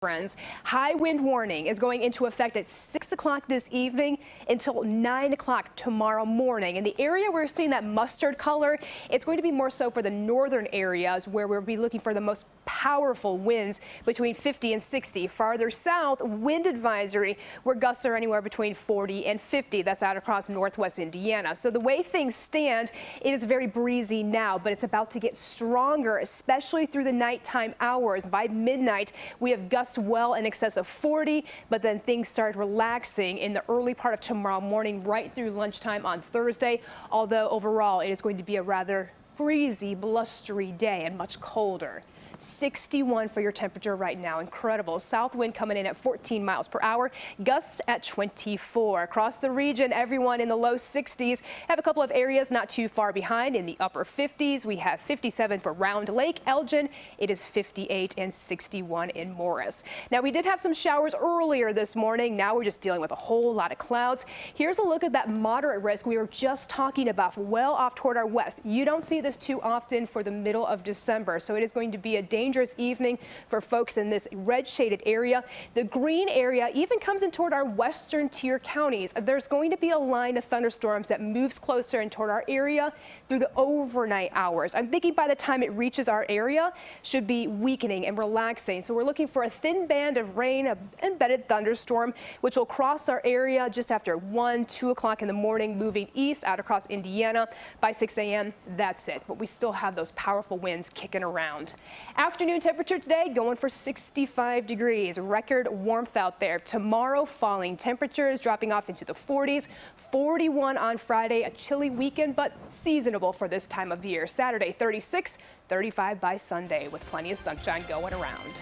Friends, high wind warning is going into effect at 6 o'clock this evening until 9 o'clock tomorrow morning. In the area we're seeing that mustard color, it's going to be more so for the northern areas where we'll be looking for the most powerful winds between 50 and 60. Farther south, wind advisory where gusts are anywhere between 40 and 50. That's out across northwest Indiana. So the way things stand, it is very breezy now, but it's about to get stronger, especially through the nighttime hours. By midnight, we have gusts well in excess of 40, but then things start relaxing in the early part of tomorrow morning right through lunchtime on Thursday, although overall it is going to be a rather breezy, blustery day and much colder. 61 for your temperature right now. Incredible. South wind coming in at 14 miles per hour. Gusts at 24. Across the region, everyone in the low 60s. Have a couple of areas not too far behind in the upper 50s. We have 57 for Round Lake, Elgin. It is 58 and 61 in Morris. Now, we did have some showers earlier this morning. Now we're just dealing with a whole lot of clouds. Here's a look at that moderate risk we were just talking about well off toward our west. You don't see this too often for the middle of December, so it is going to be a dangerous evening for folks in this red shaded area. The green area even comes in toward our western tier counties. There's going to be a line of thunderstorms that moves closer in toward our area through the overnight hours. I'm thinking by the time it reaches our area should be weakening and relaxing. So we're looking for a thin band of rain, an embedded thunderstorm, which will cross our area just after 1, 2 o'clock in the morning, moving east out across Indiana. By 6 a.m. that's it. But we still have those powerful winds kicking around. Afternoon temperature today going for 65 degrees. Record warmth out there. Tomorrow, falling temperatures dropping off into the 40s. 41 on Friday. A chilly weekend, but seasonable for this time of year. Saturday, 36, 35 by Sunday with plenty of sunshine going around.